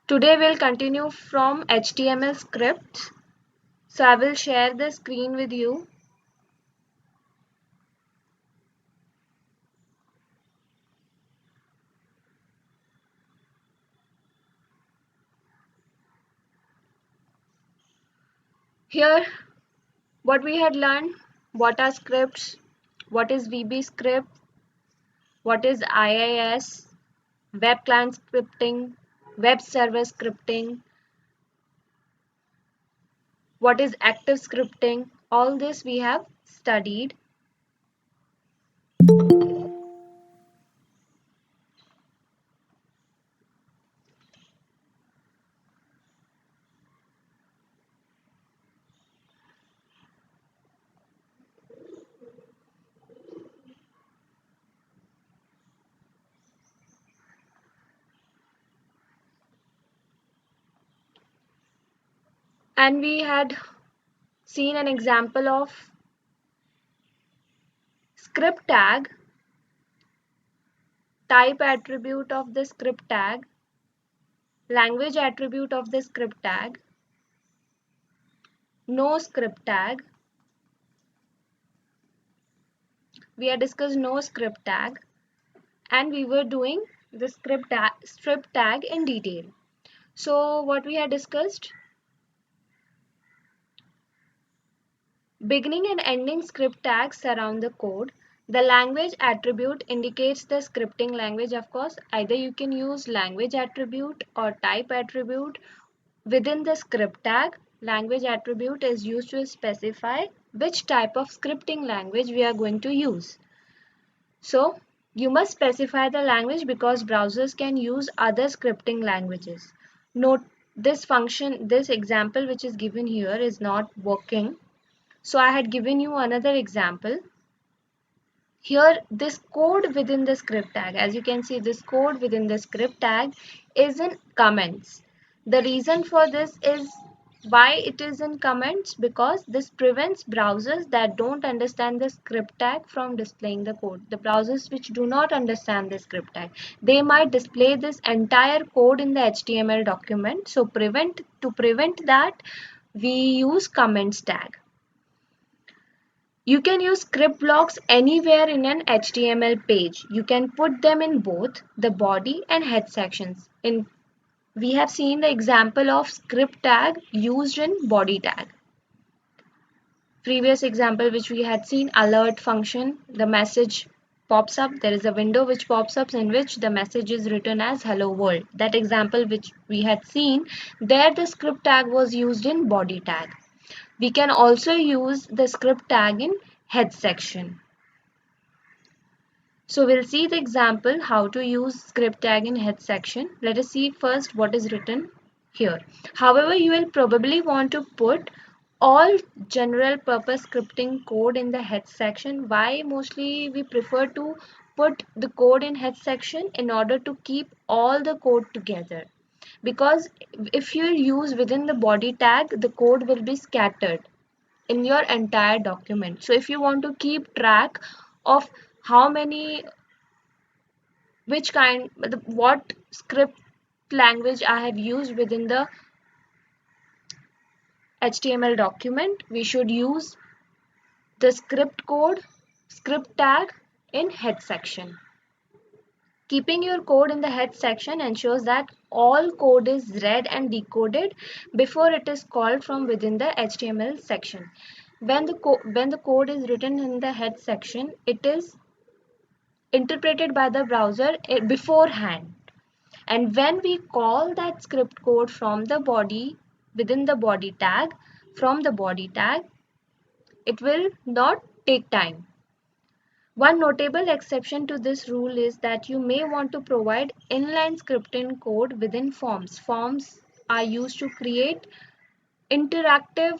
Today we'll continue from HTML scripts. So I will share the screen with you. Here, what we had learned, what are scripts, what is VB script, what is IIS, web client scripting, web server scripting, what is active scripting. All this we have studied. And we had seen an example of script tag, type attribute of the script tag, language attribute of the script tag, no script tag. We had discussed no script tag, and we were doing the script tag in detail. So what we had discussed, beginning and ending script tags surround the code. The language attribute indicates the scripting language. Of course, either you can use language attribute or type attribute. Within the script tag, language attribute is used to specify which type of scripting language we are going to use. So you must specify the language because browsers can use other scripting languages. Note this function, this example which is given here is not working. So I had given you another example. Here this code within the script tag, as you can see, this code within the script tag is in comments. The reason for this is why it is in comments, because this prevents browsers that don't understand the script tag from displaying the code. The browsers which do not understand the script tag, they might display this entire code in the HTML document. So to prevent that, we use comments tag. You can use script blocks anywhere in an HTML page. You can put them in both the body and head sections. We have seen the example of script tag used in body tag. Previous example which we had seen, alert function, the message pops up. There is a window which pops up in which the message is written as hello world. That example which we had seen, there the script tag was used in body tag. We can also use the script tag in head section. So we'll see the example how to use script tag in head section. Let us see first what is written here. However, you will probably want to put all general purpose scripting code in the head section. Why mostly we prefer to put the code in head section? In order to keep all the code together. Because if you use within the body tag, the code will be scattered in your entire document. So if you want to keep track of how many, what script language I have used within the HTML document, we should use the script tag in head section. Keeping your code in the head section ensures that all code is read and decoded before it is called from within the HTML section. When the code is written in the head section, it is interpreted by the browser beforehand. And when we call that script code from the body, within the body tag, from the body tag, it will not take time. One notable exception to this rule is that you may want to provide inline scripting code within forms. Forms are used to create interactive,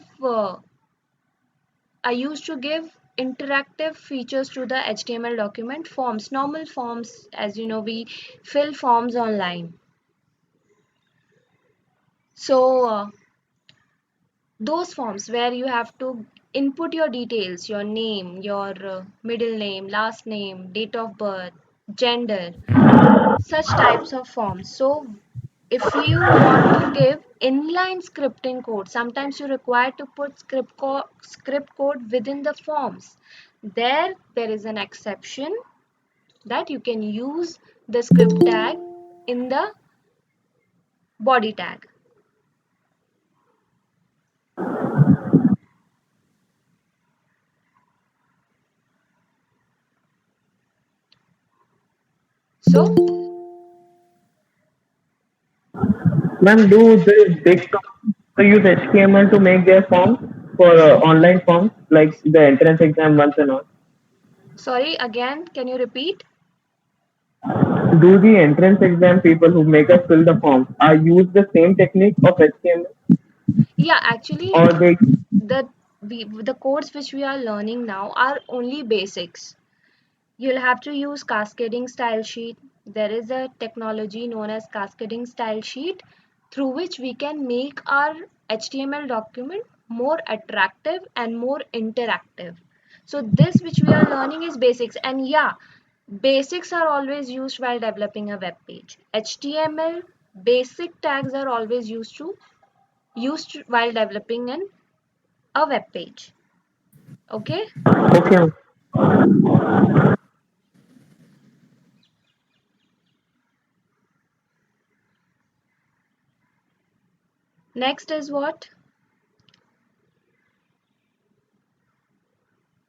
are used to give interactive features to the HTML document. Forms, normal forms, as you know, we fill forms online. So those forms where you have to input your details, your name, your middle name, last name, date of birth, gender, such types of forms. So If you want to give inline scripting code, sometimes you require to put script code within the forms. There is an exception that you can use the script tag in the body tag. So Ma'am, do the big companies use HTML to make their forms for online forms like the entrance exam ones and all? sorry, again, can you repeat? Do the entrance exam people who make us fill the forms are use the same technique of HTML Yeah, actually, or they? the the codes which we are learning now are only basics. You'll have to use cascading style sheet. There is a technology known as cascading style sheet through which we can make our HTML document more attractive and more interactive. So this which we are learning is basics, and yeah, basics are always used while developing a web page. HTML basic tags are always used while developing a web page. Okay. Okay. Next is what?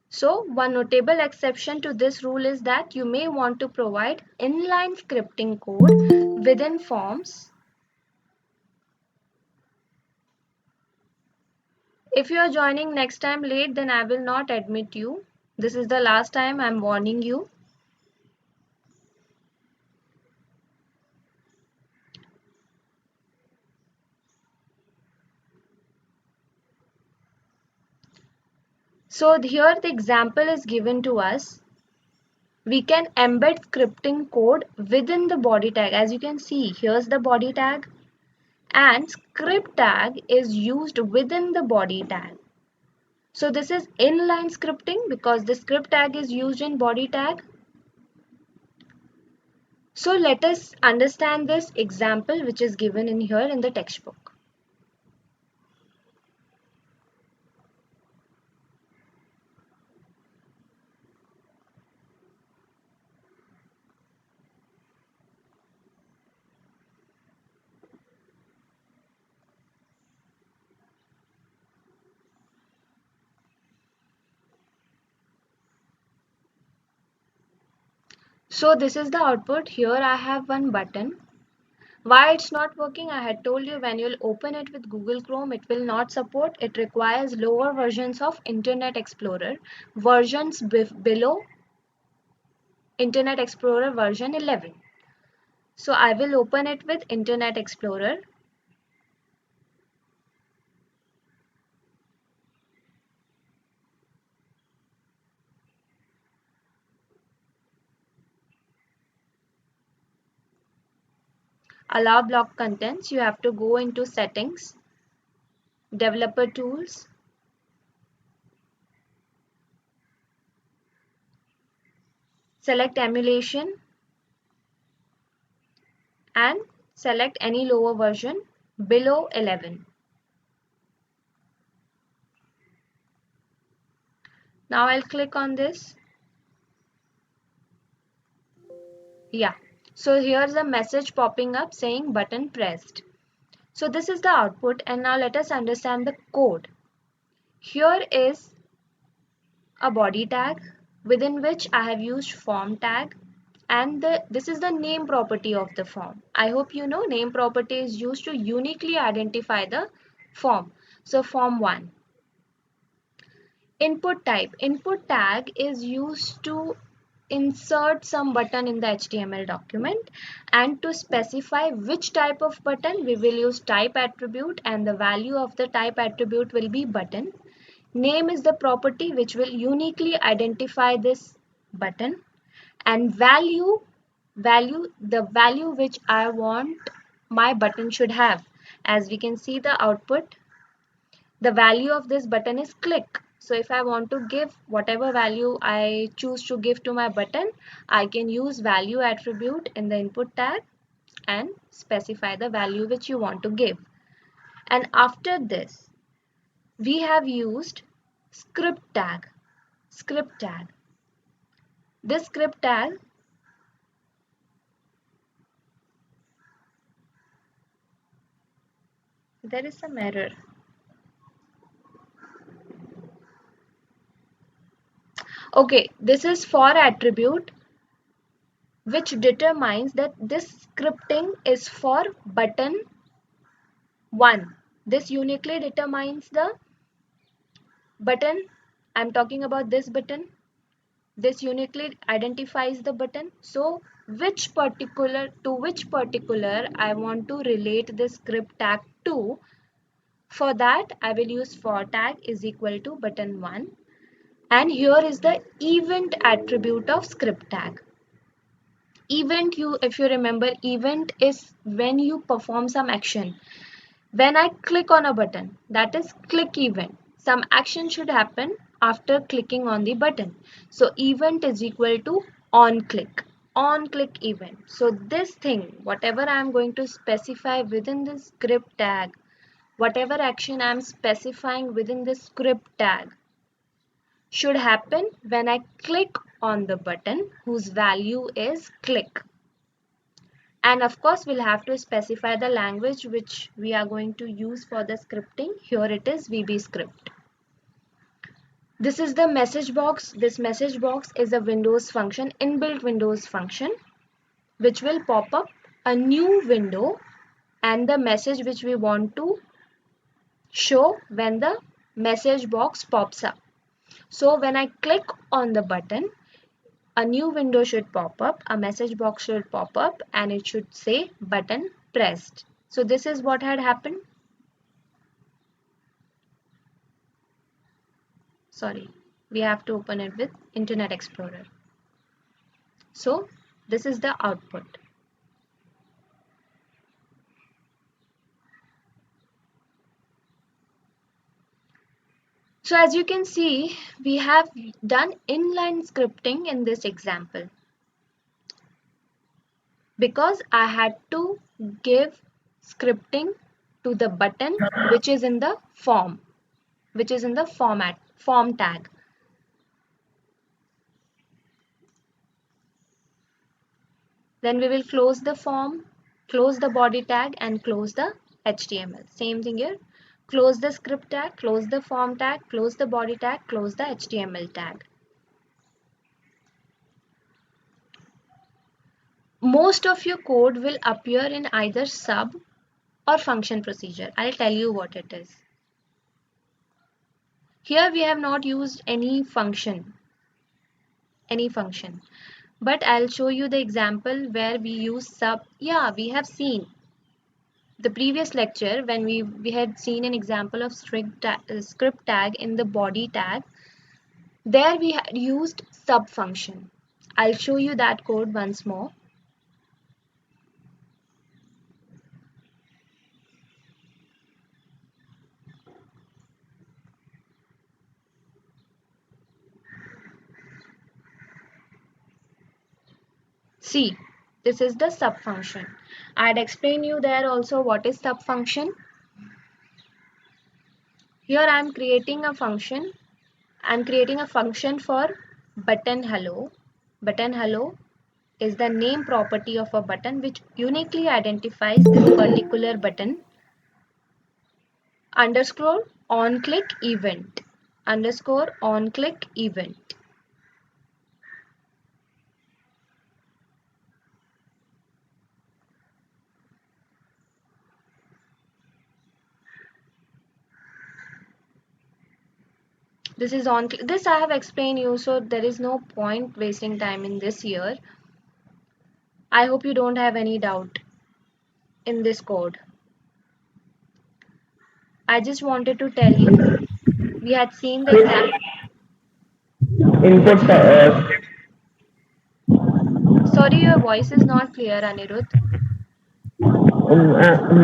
So one notable exception to this rule is that you may want to provide inline scripting code within forms. If you are joining next time late, then I will not admit you. This is the last time I'm warning you. So here the example is given to us. We can embed scripting code within the body tag. As you can see, here's the body tag, and script tag is used within the body tag. So this is inline scripting because the script tag is used in body tag. So let us understand this example which is given in here in the textbook. So this is the output. Here I have one button. Why it's not working? I had told you when you'll open it with Google Chrome, it will not support. It requires lower versions of Internet Explorer, versions below Internet Explorer version 11. So I will open it with Internet Explorer. Allow block contents. You have to go into settings, developer tools, select emulation, and select any lower version below 11. Now I'll click on this. Yeah. So here's a message popping up saying button pressed. So this is the output, and now let us understand the code. Here is a body tag within which I have used form tag, and this is the name property of the form. I hope you know name property is used to uniquely identify the form. So form 1. Input type. Input tag is used to insert some button in the HTML document, and to specify which type of button we will use type attribute, and the value of the type attribute will be button. Name is the property which will uniquely identify this button, and the value which I want my button should have. As we can see the output, the value of this button is click. So if I want to give whatever value I choose to give to my button, I can use value attribute in the input tag, and specify the value which you want to give. And after this, we have used script tag. Script tag. This script tag there is some error. Okay, this is for attribute which determines that this scripting is for button 1. This uniquely determines the button. I'm talking about this button. This uniquely identifies the button. So which particular I want to relate this script tag to. For that, I will use for tag is equal to button 1. And here is the event attribute of script tag. Event, if you remember, event is when you perform some action. When I click on a button, that is click event. Some action should happen after clicking on the button. So event is equal to on click event. So this thing, whatever I am going to specify within this script tag, whatever action I am specifying within the script tag should happen when I click on the button whose value is click. And of course, we'll have to specify the language which we are going to use for the scripting. Here it is VB script. This is the message box. This message box is a Windows function, inbuilt Windows function, which will pop up a new window and the message which we want to show when the message box pops up. So when I click on the button, a new window should pop up, a message box should pop up, and it should say button pressed. So this is what had happened. Sorry, we have to open it with Internet Explorer. So this is the output. So as you can see, we have done inline scripting in this example because I had to give scripting to the button which is in the form, which is in the form tag. Then we will close the form, close the body tag and close the HTML. Same thing here. Close the script tag, close the form tag, close the body tag, close the HTML tag. Most of your code will appear in either sub or function procedure. I'll tell you what it is. Here we have not used any function, but I'll show you the example where we use sub. Yeah, we have seen the previous lecture when we had seen an example of script tag in the body tag. There we had used sub function. I'll show you that code once more. See, this is the sub function. I'd explain you there also what is sub function. Here I'm creating a function. I'm creating a function for button hello. Button hello is the name property of a button which uniquely identifies this particular button. Underscore on click event. Underscore on click event. This is on this I have explained you, so there is no point wasting time in this here. I hope you don't have any doubt in this code. I just wanted to tell you we had seen the example. Input Sorry, your voice is not clear, Anirudh.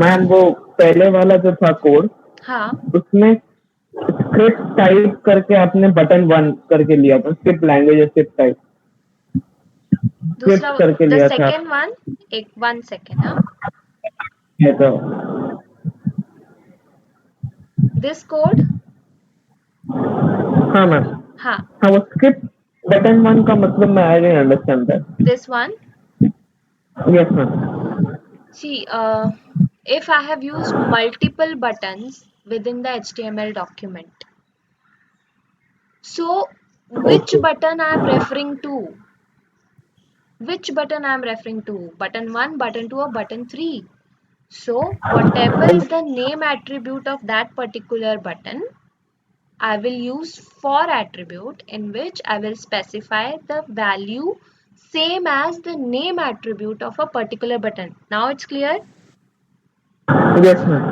Ma'am वो पहले वाला जो था code हाँ, उसमें script type करके आपने button one करके लिया था स्क्रिप्ट लैंग्वेज स्क्रिप्ट टाइप दूसरा, स्क्रिप्ट करके द लिया था। सेकेंड वन, एक 1 second, हाँ. ये तो This code, हाँ मैम। हाँ, हाँ वो स्क्रिप्ट बटन वन का मतलब मैं I didn't understand that. this one. Yes ma'am. See, if I have used multiple buttons within the HTML document, so which okay. button I am referring to? Which button I am referring to? Button 1, button 2, or button 3? So whatever is the name attribute of that particular button, I will use for attribute, in which I will specify the value same as the name attribute of a particular button. Now it's clear? Yes ma'am.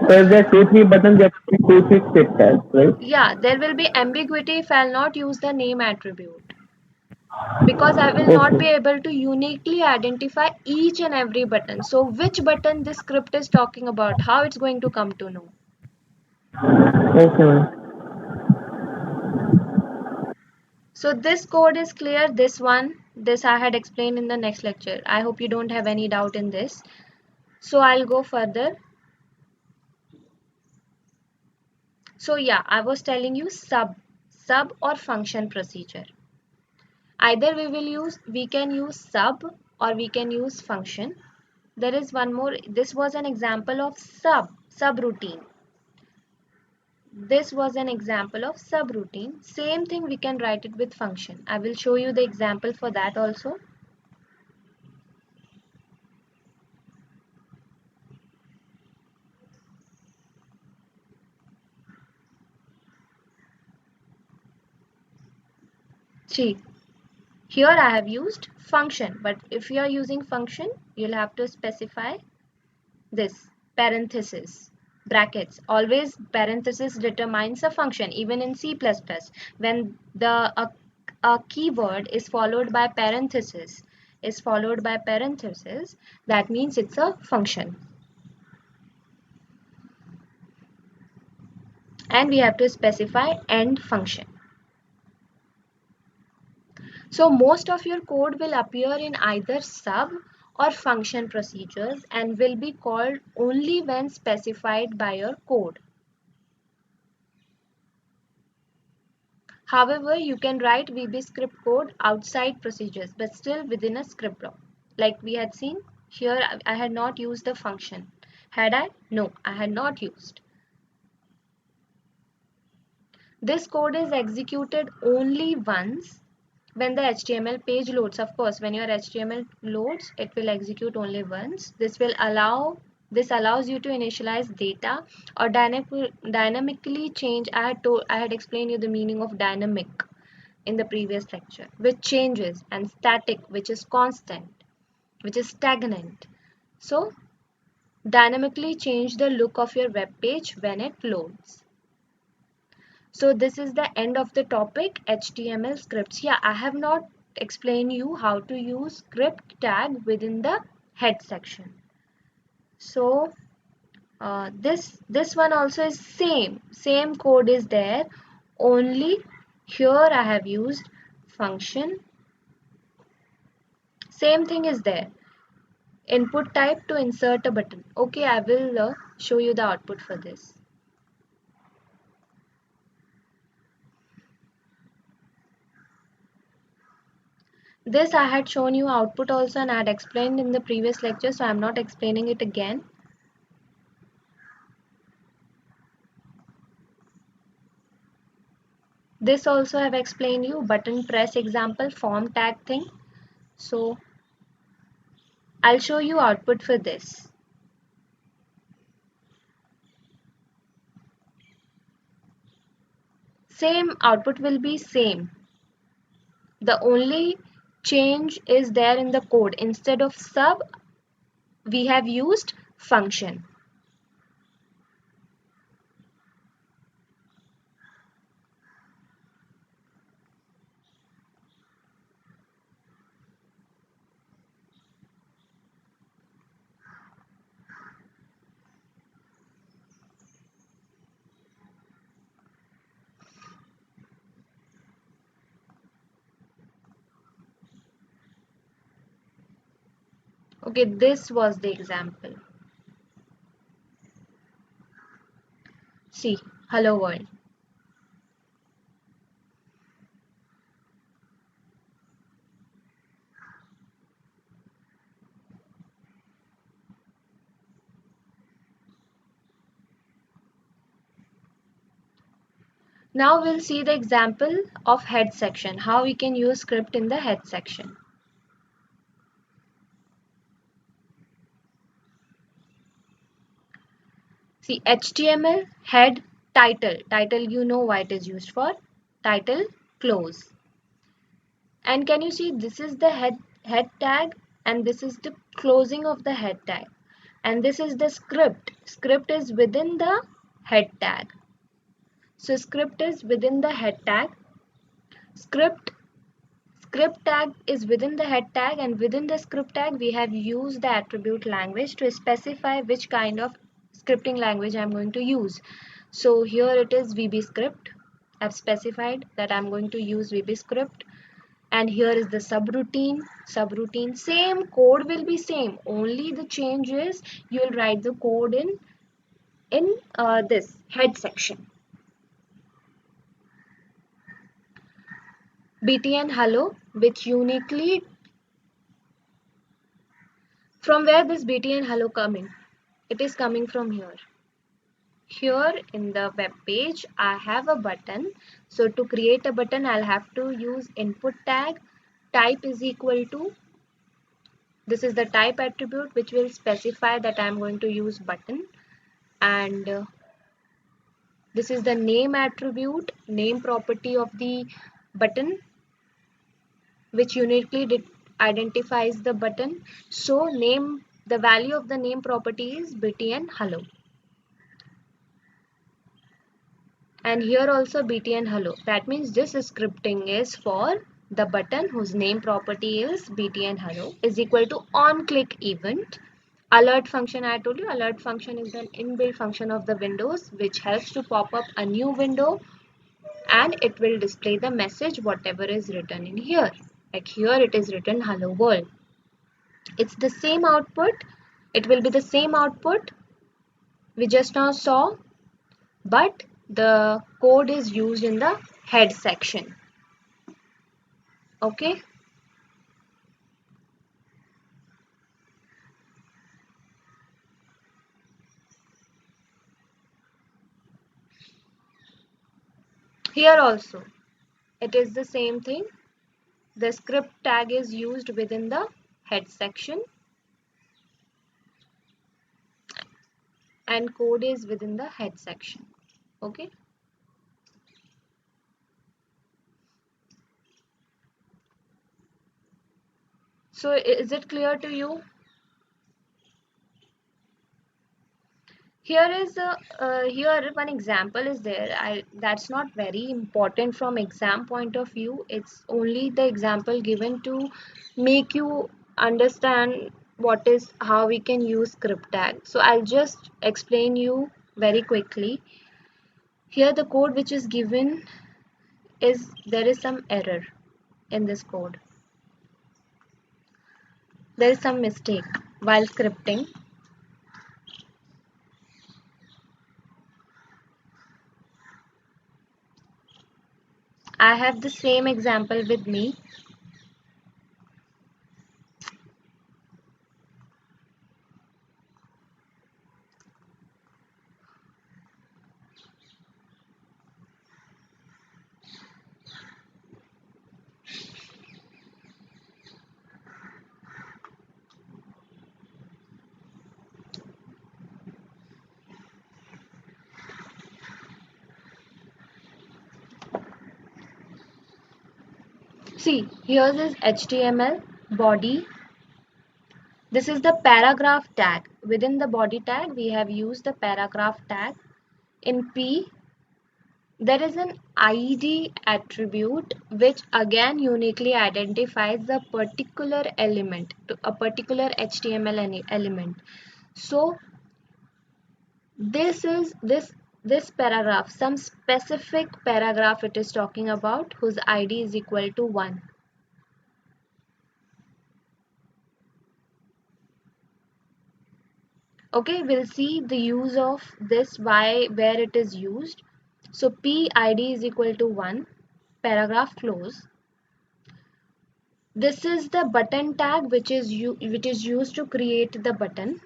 So if there are two three buttons, there are two three script tags, right? Yeah, there will be ambiguity if I'll not use the name attribute, because I will not Okay. be able to uniquely identify each and every button. So which button this script is talking about, how it's going to come to know? Okay ma'am. So this code is clear. This one, this I had explained in the next lecture. I hope you don't have any doubt in this. So I'll go further. So yeah, I was telling you sub or function procedure. Either we can use sub or we can use function. There is one more. This was an example of subroutine. This was an example of subroutine. Same thing we can write it with function. I will show you the example for that also. See, here I have used function, but if you are using function, you'll have to specify this parenthesis, brackets. Always parenthesis determines a function, even in C++. When a keyword is followed by parenthesis, that means it's a function. And we have to specify end function. So most of your code will appear in either sub or function procedures and will be called only when specified by your code. However, you can write VB script code outside procedures but still within a script block. Like we had seen here, I had not used the function. Had I? No, I had not used. This code is executed only once when the HTML page loads. Of course, when your HTML loads, it will execute only once. This allows you to initialize data or dynamically change. I had explained you the meaning of dynamic in the previous lecture, which changes, and static, which is constant, which is stagnant. So dynamically change the look of your web page when it loads. So this is the end of the topic, HTML scripts. Yeah, I have not explained you how to use script tag within the head section. So this one also is same code is there, only here I have used function. Same thing is there. Input type to insert a button. Okay, I will show you the output for this. This I had shown you output also and I had explained in the previous lecture, so I am not explaining it again. This also I have explained you, button press example, form tag thing. So I'll show you output for this. Same output will be same. The only change is there in the code. Instead of sub, we have used function. Okay, this was the example. See, hello world. Now we'll see the example of head section, how we can use script in the head section. See, HTML, head, title. Title, you know why it is used for. Title, close. And can you see this is the head tag and this is the closing of the head tag. And this is the script. Script is within the head tag. So script is within the head tag. Script tag is within the head tag, and within the script tag we have used the attribute language to specify which kind of scripting language I'm going to use. So here it is VB script. I've specified that I'm going to use VB script, and here is the subroutine. Same code will be same, only the change is you will write the code in this head section. btn hello, which uniquely, from where this btn hello coming? It is coming from here. Here in the web page I have a button. So to create a button I'll have to use input tag. Type is equal to, this is the type attribute which will specify that I'm going to use button, and this is the name attribute, name property of the button, which uniquely identifies the button. So name, the value of the name property is btn hello. And here also btn hello. That means this scripting is for the button whose name property is btn hello is equal to on click event. Alert function, I told you alert function is an inbuilt function of the Windows which helps to pop up a new window and it will display the message whatever is written in here. Like here it is written hello world. It's the same output. It will be the same output we just now saw, but the code is used in the head section. Okay. Here also it is the same thing. The script tag is used within the head section and code is within the head section. Okay. So is it clear to you? Here is here one example is there. That's not very important from exam point of view. It's only the example given to make you understand what is, how we can use script tag. So I'll just explain you very quickly. Here the code which is given is, there is some error in this code. There is some mistake while scripting. I have the same example with me. See, here's this HTML body. This is the paragraph tag. Within the body tag, we have used the paragraph tag. In P, there is an ID attribute which again uniquely identifies the particular element, to a particular HTML element. So this is this paragraph, some specific paragraph it is talking about, whose ID is equal to 1. Okay, we'll see the use of this, where it is used. So PID is equal to 1, paragraph close. This is the button tag which is used to create the button,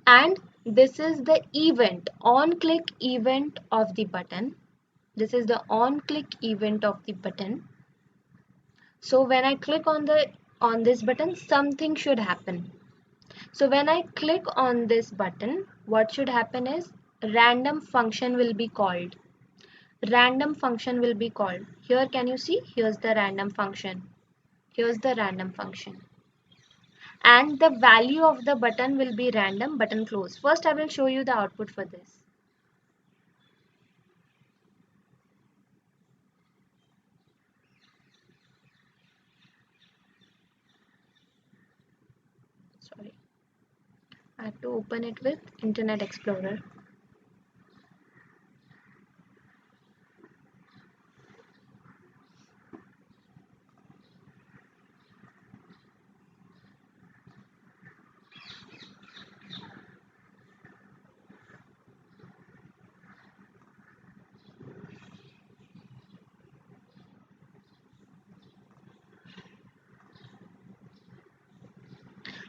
and this is the event, on click event of the button. This is the on click event of the button. So when I click on this button, something should happen. So when I click on this button, what should happen is random function will be called. Random function will be called. Here, can you see? Here's the random function. Here's the random function. And the value of the button will be random button close. First, I will show you the output for this. Sorry, I have to open it with Internet Explorer.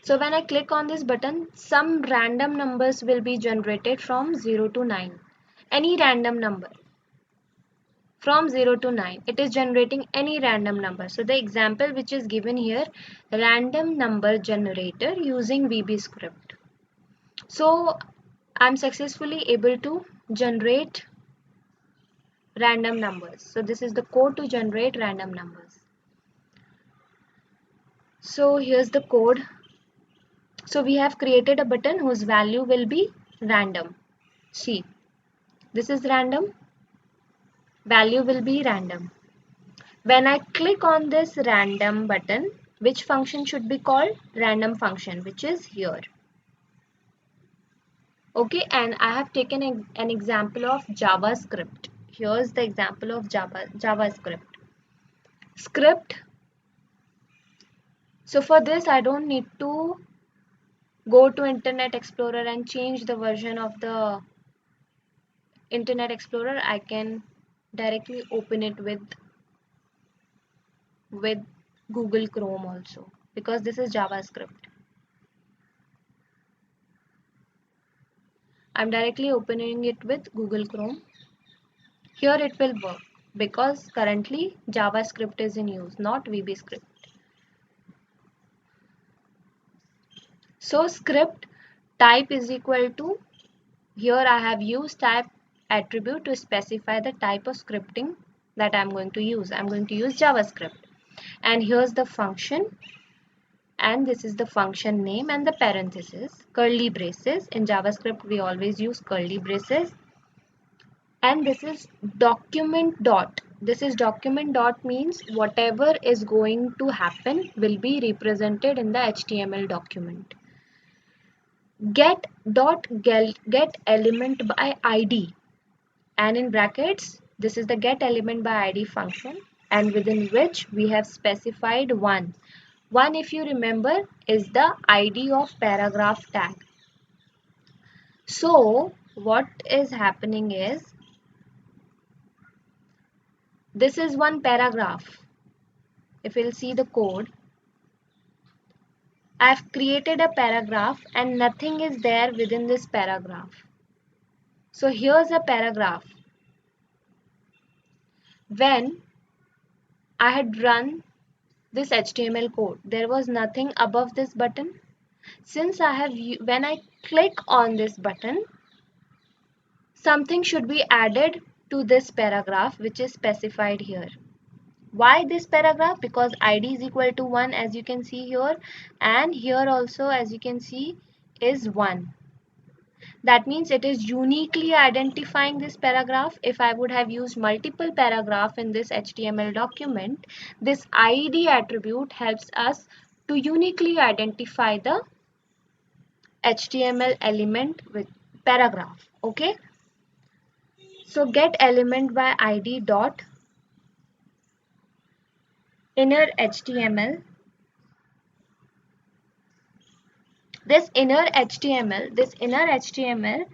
So when I click on this button, some random numbers will be generated from 0 to 9. Any random number. From 0 to 9, it is generating any random number. So the example which is given here, random number generator using VB script. So I'm successfully able to generate random numbers. So this is the code to generate random numbers. So here's the code. So we have created a button whose value will be random. See, this is random, value will be random. When I click on this random button, which function should be called? Random function, which is here. Okay, and I have taken an example of JavaScript. Here's the example of JavaScript. Script. So for this, I don't need to go to Internet Explorer and change the version of the Internet Explorer. I can directly open it with Google Chrome also, because this is JavaScript. I'm directly opening it with Google Chrome. Here it will work because currently JavaScript is in use, not VB script. So script type is equal to, here I have used type attribute to specify the type of scripting that I'm going to use. I'm going to use JavaScript. And here's the function, and this is the function name and the parenthesis, curly braces. In JavaScript we always use curly braces. And this is document dot. This is document dot means whatever is going to happen will be represented in the HTML document. Get element by ID, and in brackets this is the get element by ID function, and within which we have specified one. One, if you remember, is the ID of paragraph tag. So what is happening is, this is one paragraph. If you'll see the code, I've created a paragraph and nothing is there within this paragraph. So here's a paragraph. When I had run this HTML code, there was nothing above this button. Since when I click on this button, something should be added to this paragraph which is specified here. Why this paragraph? Because ID is equal to 1, as you can see here, and here also, as you can see, is 1. That means it is uniquely identifying this paragraph. If I would have used multiple paragraph in this HTML document, this ID attribute helps us to uniquely identify the HTML element with paragraph. Okay. So get element by ID dot inner HTML This inner HTML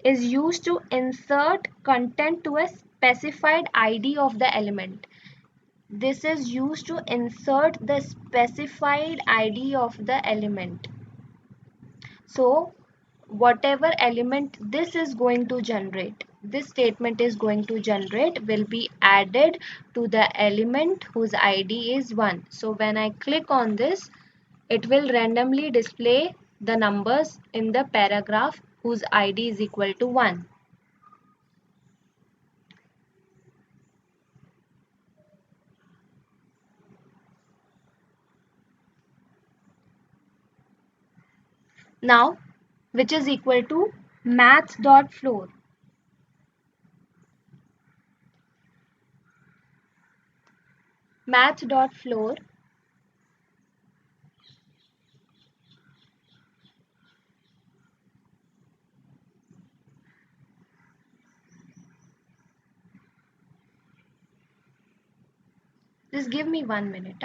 is used to insert content to a specified ID of the element. This is used to insert the specified ID of the element. So whatever element this is going to generate, this statement is going to generate, will be added to the element whose ID is 1. So when I click on this, it will randomly display the numbers in the paragraph whose ID is equal to 1. Now, which is equal to maths.floor. Maths.floor just give me 1 minute.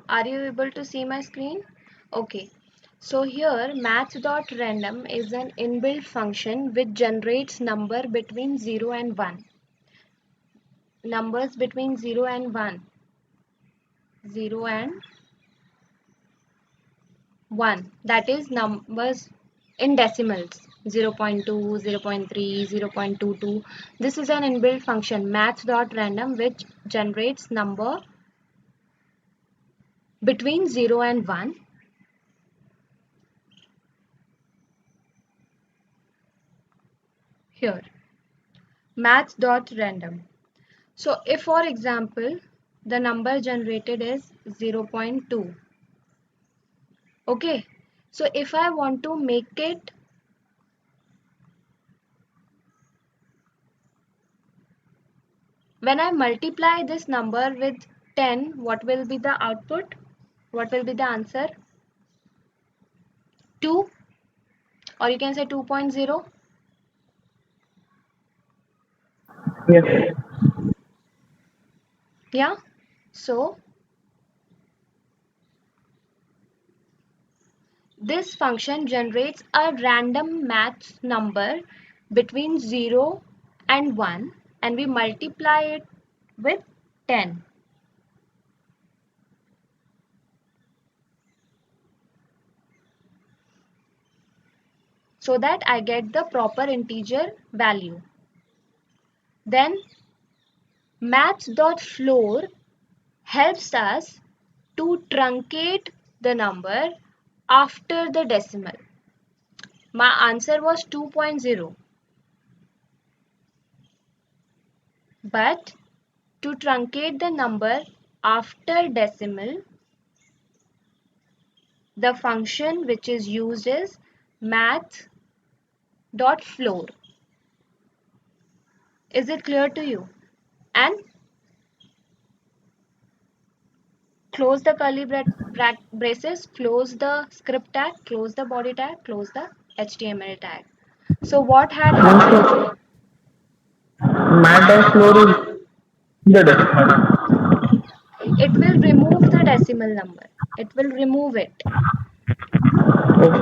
Are you able to see my screen? Okay. So here maths.random is an inbuilt function which generates number between 0 and 1. Numbers between 0 and 1. 0 and 1. That is numbers in decimals. 0 0.2, 0 0.3, 0 0.22. This is an inbuilt function maths.random which generates number between 0 and 1. Here maths.random. So if for example the number generated is 0 0.2, okay, so if I want to make it when I multiply this number with 10, what will be the output? What will be the answer? 2, or you can say 2.0. Yes. Yeah, so this function generates a random math number between 0 and 1 and we multiply it with 10. So that I get the proper integer value. Then maths.floor helps us to truncate the number after the decimal. My answer was 2.0. But to truncate the number after decimal, the function which is used is maths.floor. Is it clear to you? And close the curly braces, close the script tag, close the body tag, close the HTML tag. So what had happened? Math.floor is the decimal. It will remove the decimal number. It will remove it. Okay.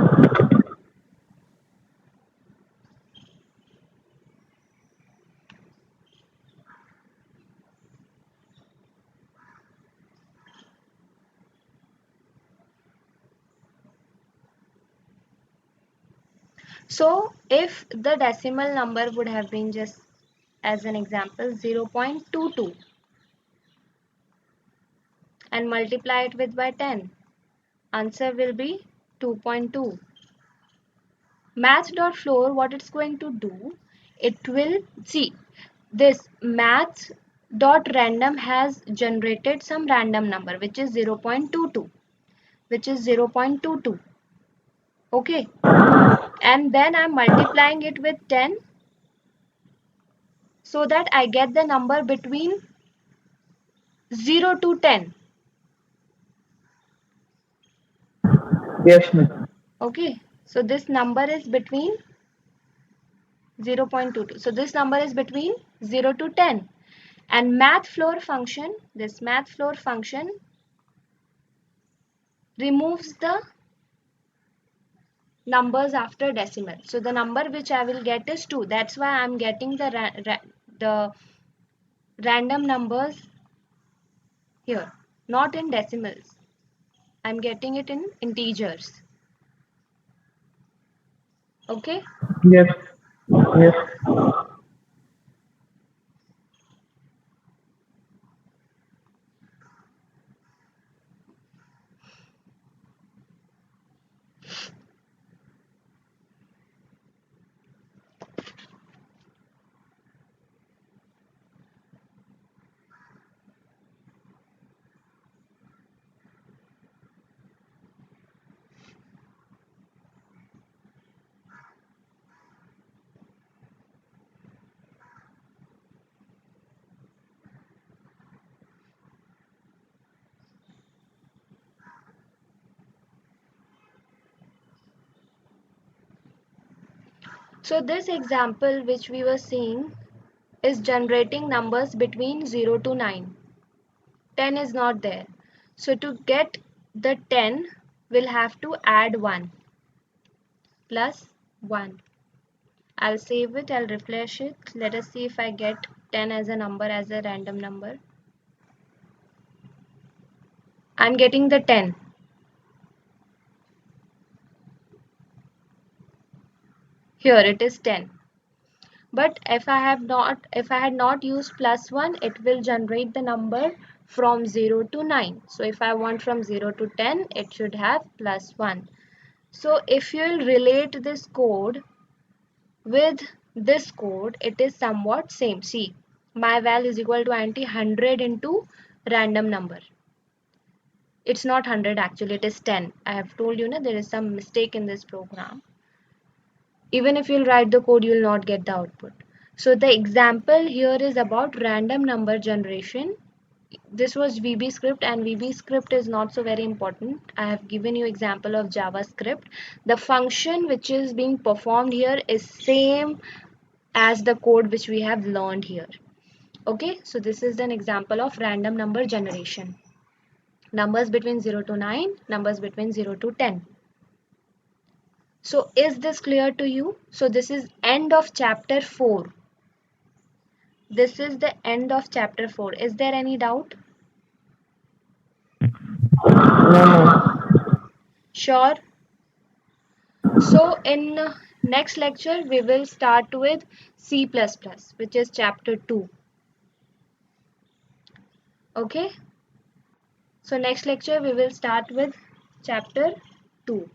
So if the decimal number would have been, just as an example, 0.22 and multiply it with by 10, answer will be 2.2. Maths.floor, what it's going to do, it will see this maths.random has generated some random number which is 0.22, which is 0.22. Okay, and then I'm multiplying it with 10 so that I get the number between 0 to 10. Yes, ma'am. Okay, so this number is between 0.22. So this number is between 0 to 10. And math floor function, this math floor function removes the numbers after decimal. So the number which I will get is 2. That's why I'm getting the random numbers here, not in decimals. I'm getting it in integers. Okay. Yes. Yes. So this example which we were seeing is generating numbers between 0 to 9. 10 is not there. So to get the 10, we'll have to add 1 plus 1. I'll save it, I'll refresh it. Let us see if I get 10 as a number, as a random number. I'm getting the 10. Here it is 10. But if I had not used plus 1, it will generate the number from 0 to 9. So if I want from 0 to 10, it should have plus 1. So if you'll relate this code with this code, it is somewhat same. See, my val is equal to int 100 into random number. It's not 100 actually, it is 10. I have told you, there is some mistake in this program. Even if you'll write the code, you'll not get the output. So the example here is about random number generation. This was VB script, and VB script is not so very important. I have given you example of JavaScript. The function which is being performed here is same as the code which we have learned here. Okay, so this is an example of random number generation. Numbers between 0 to 9, numbers between 0 to 10. So is this clear to you? So this is end of chapter 4. This is the end of chapter 4. Is there any doubt? No. Sure. So in next lecture, we will start with C++, which is chapter 2. Okay. So next lecture, we will start with chapter 2.